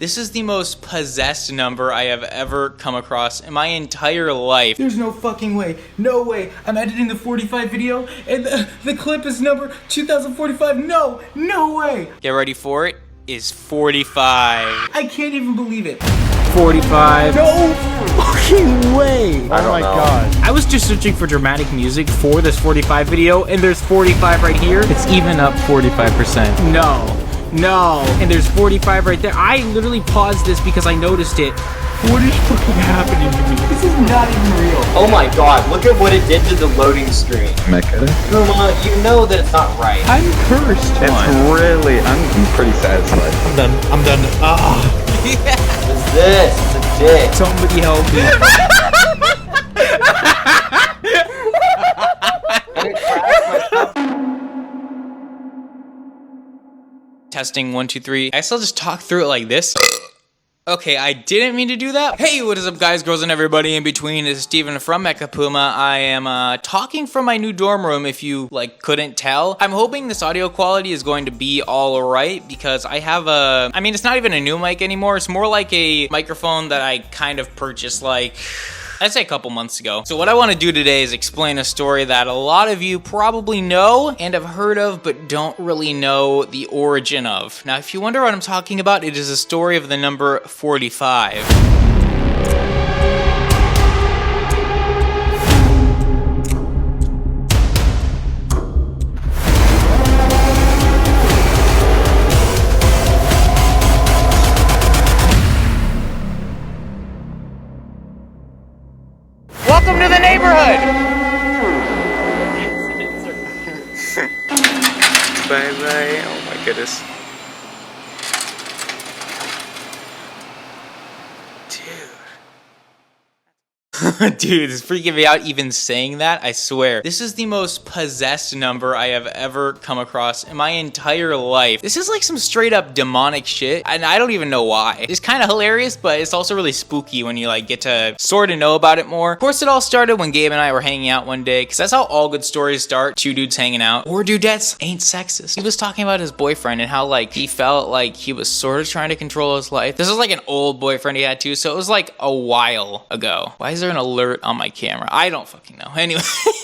This is the most possessed number I have ever come across in my entire life. There's no fucking way. No way. I'm editing the 45 video and the clip is number 2045. No way. Get ready for it. Is 45. I can't even believe it. 45. No fucking way. Oh my god. I was just searching for dramatic music for this 45 video, and there's 45 right here. It's even up 45%. No. And there's 45 right there. I literally paused this because I noticed it. What is fucking happening to me? This is not even real. Oh my god, look at what it did to the loading screen. MechaPuma, you know that it's not right. I'm cursed. I'm pretty satisfied. I'm done. Ah. What's this? It's a dick. Somebody help me. Testing 1, 2, 3. I still just talk through it like this. Okay, I didn't mean to do that. Hey, what is up guys, girls, and everybody in between? This is Steven from MechaPuma. I am talking from my new dorm room if you couldn't tell. I'm hoping this audio quality is going to be all right because I have it's not even a new mic anymore. It's more like a microphone that I kind of purchased I'd say a couple months ago. So what I want to do today is explain a story that a lot of you probably know and have heard of, but don't really know the origin of. Now, if you wonder what I'm talking about, it is a story of the number 45. Welcome to the neighborhood! Bye-bye. Oh my goodness. Dude, it's freaking me out even saying that, I swear. This is the most possessed number I have ever come across in my entire life. This is like some straight up demonic shit, and I don't even know why. It's kind of hilarious, but it's also really spooky when you get to sort of know about it more. Of course, it all started when Gabe and I were hanging out one day, because that's how all good stories start. Two dudes hanging out. Or dudettes ain't sexist. He was talking about his boyfriend and how he felt like he was sort of trying to control his life. This was like an old boyfriend he had too, so it was like a while ago. Why is there an alert on my camera? I don't fucking know. Anyway,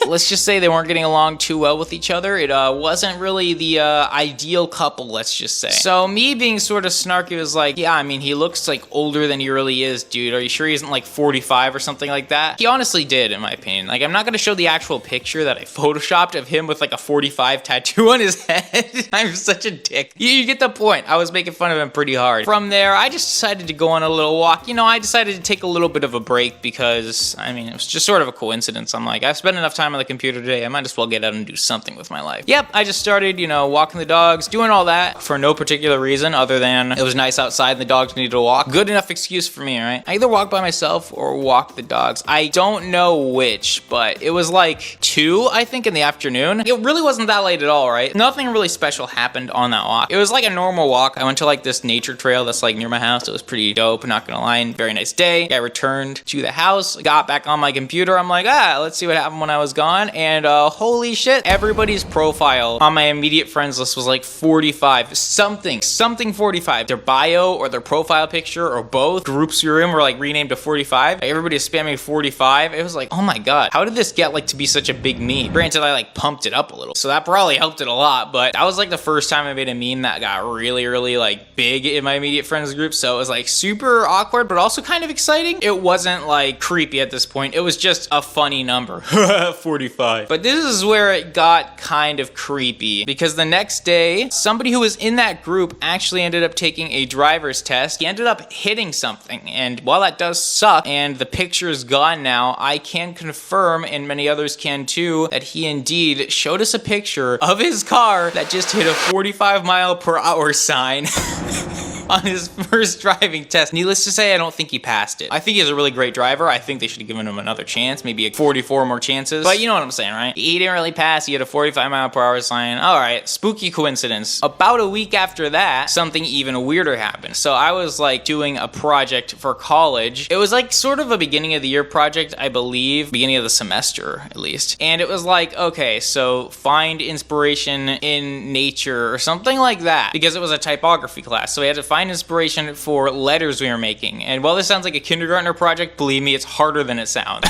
let's just say they weren't getting along too well with each other. It wasn't really the ideal couple, let's just say. So me being sort of snarky was like, yeah, I mean, he looks older than he really is, dude. Are you sure he isn't 45 or something like that? He honestly did, in my opinion. I'm not gonna show the actual picture that I photoshopped of him with a 45 tattoo on his head. I'm such a dick. You get the point. I was making fun of him pretty hard. From there, I just decided to go on a little walk. I decided to take a little bit of a break because, it was just sort of a coincidence. I'm like, I've spent enough time on the computer today, I might as well get out and do something with my life. Yep, I just started, walking the dogs, doing all that for no particular reason other than it was nice outside and the dogs needed to walk. Good enough excuse for me, right? I either walk by myself or walk the dogs. I don't know which, but it was 2, I think, in the afternoon. It really wasn't that late at all, right? Nothing really special happened on that walk. It was a normal walk. I went to this nature trail that's near my house. It was pretty dope, not gonna lie. Very nice day. I returned to the house, got back on my computer. I'm like, let's see what happened when I was gone. And holy shit, everybody's profile on my immediate friends list was 45. Something 45. Their bio or their profile picture or both groups you're in were renamed to 45. Everybody is spamming 45. It was oh my god, how did this get to be such a big meme? Granted, I pumped it up a little, so that probably helped it a lot, but that was the first time I made a meme that got really big in my immediate friends group. So it was super awkward, but also kind of exciting. It wasn't creepy at this point. It was just a funny number. 45. But this is where it got kind of creepy, because the next day, somebody who was in that group actually ended up taking a driver's test. He ended up hitting something, and while that does suck and the picture is gone now, I can confirm, and many others can too, that he indeed showed us a picture of his car that just hit a 45-mile-per-hour sign on his first driving test. Needless to say, I don't think he passed it. I think he's a really great driver. I think they should have given him another chance, maybe 44 more chances. But you know what I'm saying, right? He didn't really pass. He had a 45-mile-per-hour sign. All right, spooky coincidence. About a week after that, something even weirder happened. So I was doing a project for college. It was sort of a beginning of the year project, I believe, beginning of the semester at least. And it was okay, so find inspiration in nature or something like that, because it was a typography class. So we had to find find inspiration for letters we were making. And while this sounds like a kindergartner project, believe me, it's harder than it sounds.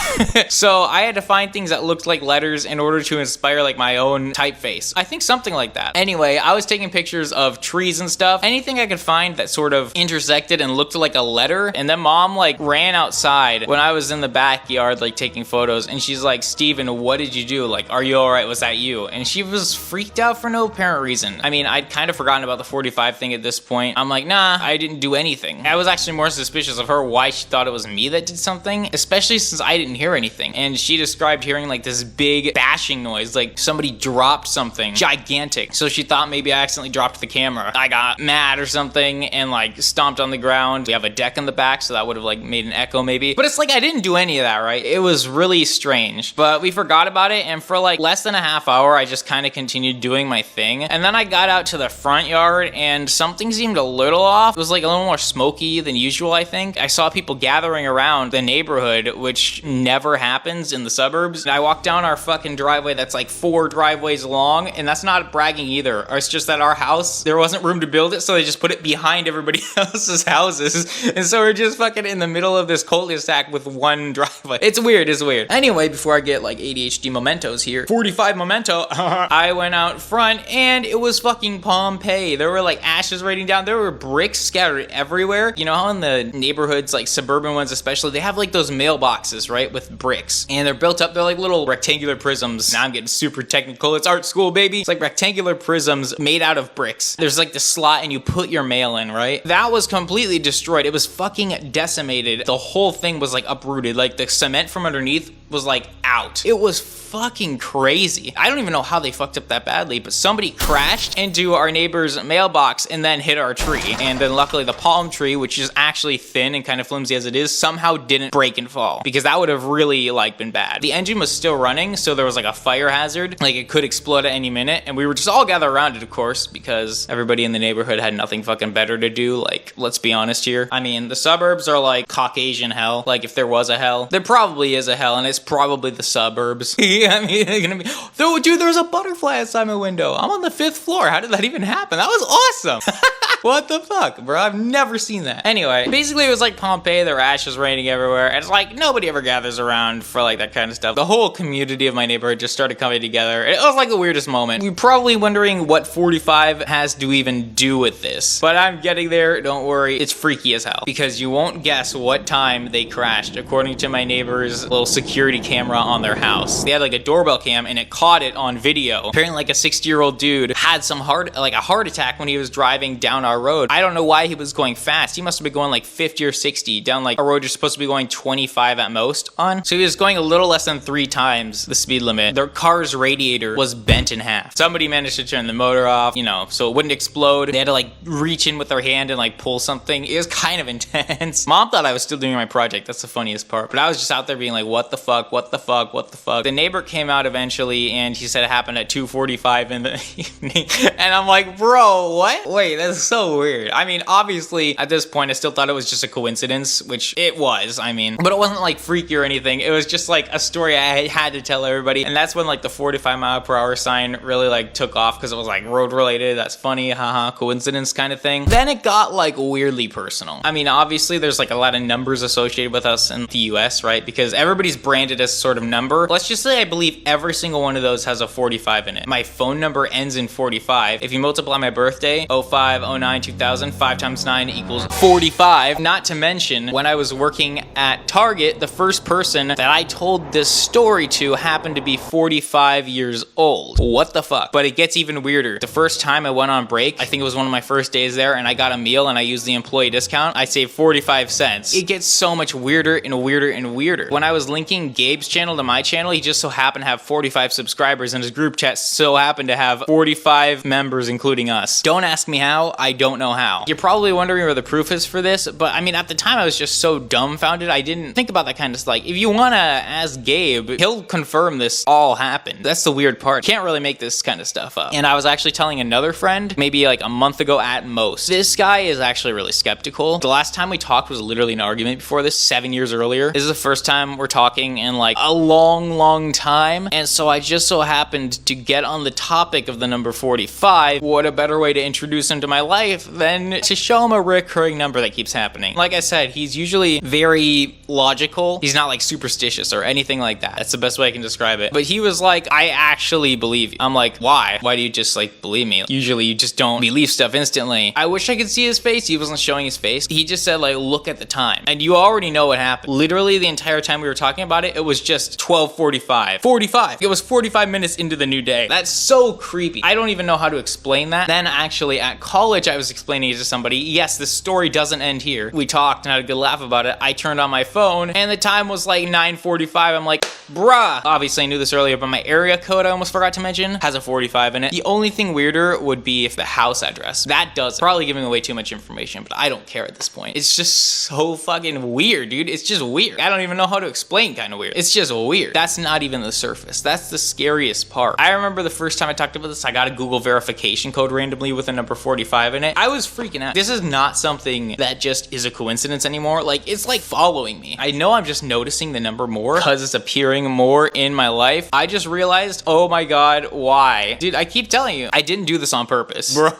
So I had to find things that looked like letters in order to inspire like my own typeface. I think something like that. Anyway, I was taking pictures of trees and stuff. Anything I could find that sort of intersected and looked like a letter. And then mom like ran outside when I was in the backyard like taking photos, and she's like, Steven, what did you do? Like, are you alright? Was that you? And she was freaked out for no apparent reason. I mean, I'd kind of forgotten about the 45 thing at this point. I'm like, nah, I didn't do anything. I was actually more suspicious of her why she thought it was me that did something, especially since I didn't hear anything. And she described hearing like this big bashing noise, like somebody dropped something gigantic. So she thought maybe I accidentally dropped the camera. I got mad or something and like stomped on the ground. We have a deck in the back, so that would have like made an echo maybe. But it's like I didn't do any of that, right? It was really strange. But we forgot about it, and for like less than a half hour, I just kind of continued doing my thing. And then I got out to the front yard and something seemed a little off. It was like a little more smoky than usual, I think. I saw people gathering around the neighborhood, which never happens in the suburbs. And I walked down our fucking driveway that's like 4 driveways long, and that's not bragging either. It's just that our house, there wasn't room to build it, so they just put it behind everybody else's houses. And so we're just fucking in the middle of this cul-de-sac with one driveway. It's weird, it's weird. Anyway, before I get like ADHD mementos here, 45 memento, I went out front and it was fucking Pompeii. There were like ashes raining down. There were bricks scattered everywhere. You know how in the neighborhoods, like suburban ones especially, they have like those mailboxes, right, with bricks. And they're built up, they're like little rectangular prisms. Now I'm getting super technical. It's art school, baby. It's like rectangular prisms made out of bricks. There's like the slot and you put your mail in, right? That was completely destroyed. It was fucking decimated. The whole thing was like uprooted. Like the cement from underneath was like out. It was fucking crazy. I don't even know how they fucked up that badly, but somebody crashed into our neighbor's mailbox and then hit our tree. And then luckily the palm tree, which is actually thin and kind of flimsy as it is, somehow didn't break and fall, because that would have really like been bad. The engine was still running, so there was like a fire hazard. Like it could explode at any minute, and we were just all gathered around it, of course, because everybody in the neighborhood had nothing fucking better to do. Like, let's be honest here. I mean, the suburbs are like Caucasian hell. Like if there was a hell, there probably is a hell, and it's probably the suburbs. I mean, they're gonna be, oh, dude, there's a butterfly outside my window. I'm on the 5th floor. How did that even happen? That was awesome. What the fuck, bro? I've never seen that. Anyway, basically it was like Pompeii. There were ashes raining everywhere. And it's like nobody ever gathers around for like that kind of stuff. The whole community of my neighborhood just started coming together. It was like the weirdest moment. You're probably wondering what 45 has to even do with this. But I'm getting there. Don't worry. It's freaky as hell. Because you won't guess what time they crashed, according to my neighbor's little security camera on their house. They had like a doorbell cam and it caught it on video. Apparently like a 60-year-old dude had some a heart attack when he was driving down our road. I don't know why he was going fast. He must have been going like 50 or 60 down like a road you're supposed to be going 25 at most on. So he was going a little less than 3 times the speed limit. Their car's radiator was bent in half. Somebody managed to turn the motor off, you know, so it wouldn't explode. They had to like reach in with their hand and like pull something. It was kind of intense. Mom thought I was still doing my project. That's the funniest part. But I was just out there being like, what the fuck, what the fuck, what the fuck. The neighbor came out eventually and he said it happened at 2:45 in the evening. And I'm like, bro, what? Wait, that's so weird. I mean, obviously at this point I still thought it was just a coincidence, which it was, I mean, but it wasn't like freaky or anything. It was just like a story I had to tell everybody. And that's when like the 45-mile-per-hour sign really like took off, because it was like road related. That's funny, haha, coincidence kind of thing. Then it got like weirdly personal. I mean, obviously there's like a lot of numbers associated with us in the US, right? Because everybody's branded as sort of number. Let's just say I believe every single one of those has a 45 in it. My phone number ends in 45. If you multiply my birthday, 05, 09, 2000, 5 times 9 equals 45. Not to mention, when I was working at Target, the first person that I told this story to happened to be 45 years old. What the fuck? But it gets even weirder. The first time I went on break, I think it was one of my first days there, and I got a meal and I used the employee discount, I saved 45 cents. It gets so much weirder and weirder and weirder. When I was linking Gabe's channel to my channel, he just so happened to have 45 subscribers, and his group chat so happened to have 45 members, including us. Don't ask me how. I don't know how. You're probably wondering where the proof is for this, but I mean, at the time I was just so dumbfounded. I didn't think about that kind of stuff. Like, if you want to ask Gabe, he'll confirm this all happened. That's the weird part. Can't really make this kind of stuff up. And I was actually telling another friend, maybe like a month ago at most. This guy is actually really skeptical. The last time we talked was literally an argument before this, 7 years earlier. This is the first time we're talking in like a long time. And so I just so happened to get on the topic of the number 45. What a better way to introduce him to my life life than to show him a recurring number that keeps happening. Like I said, he's usually very logical. He's not like superstitious or anything like that. That's the best way I can describe it. But he was like, I actually believe you. I'm like, why? Why do you just like believe me? Usually you just don't believe stuff instantly. I wish I could see his face. He wasn't showing his face. He just said like, look at the time. And you already know what happened. Literally the entire time we were talking about it, it was just 12:45. 45. It was 45 minutes into the new day. That's so creepy. I don't even know how to explain that. Then actually at college, I was explaining it to somebody. Yes, the story doesn't end here. We talked and had a good laugh about it. I turned on my phone and the time was like 9:45. I'm like, bruh. Obviously I knew this earlier, but my area code I almost forgot to mention has a 45 in it. The only thing weirder would be if the house address. That does. Probably giving away too much information, but I don't care at this point. It's just so fucking weird, dude. It's just weird. I don't even know how to explain kind of weird. It's just weird. That's not even the surface. That's the scariest part. I remember the first time I talked about this, I got a Google verification code randomly with a number 45 in it. I was freaking out. This is not something that just is a coincidence anymore. Like, it's like following me. I know I'm just noticing the number more because it's appearing more in my life. I just realized, oh my God, why? Dude, I keep telling you, I didn't do this on purpose, bro.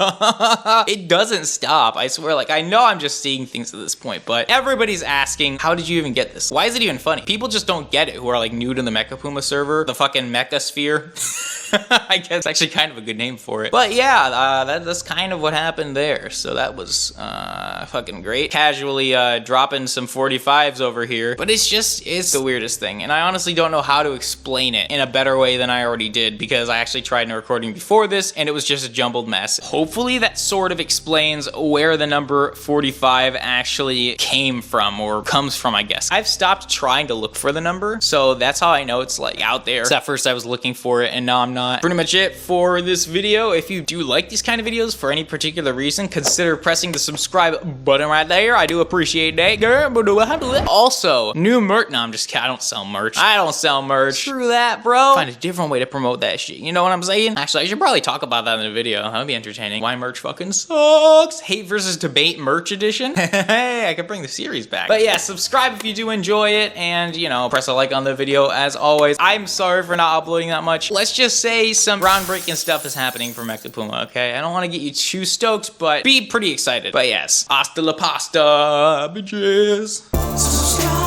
It doesn't stop. I swear, like, I know I'm just seeing things at this point, but everybody's asking, how did you even get this? Why is it even funny? People just don't get it who are like new to the MechaPuma server, the fucking Mecha Sphere. I guess it's actually kind of a good name for it. But yeah, that's kind of what happened there. So that was fucking great. Casually dropping some 45s over here. But it's the weirdest thing. And I honestly don't know how to explain it in a better way than I already did because I actually tried a recording before this and it was just a jumbled mess. Hopefully that sort of explains where the number 45 actually came from or comes from, I guess. I've stopped trying to look for the number, so that's how I know it's like out there. So at first I was looking for it and now I'm not. Pretty much it for this video. If you do like these kind of videos for any particular reason, consider pressing the subscribe button right there. I do appreciate that. Also, new merch. No, I'm just kidding. I don't sell merch. I don't sell merch. Screw that, bro. Find a different way to promote that shit. You know what I'm saying? Actually, I should probably talk about that in a video. That would be entertaining. Why merch fucking sucks. Hate versus debate merch edition. Hey, I could bring the series back. But yeah, subscribe if you do enjoy it and, you know, press a like on the video as always. I'm sorry for not uploading that much. Let's just say some groundbreaking stuff is happening for MechaPuma, okay? I don't want to get you too stoked, but be pretty excited. But yes, hasta la pasta, bitches.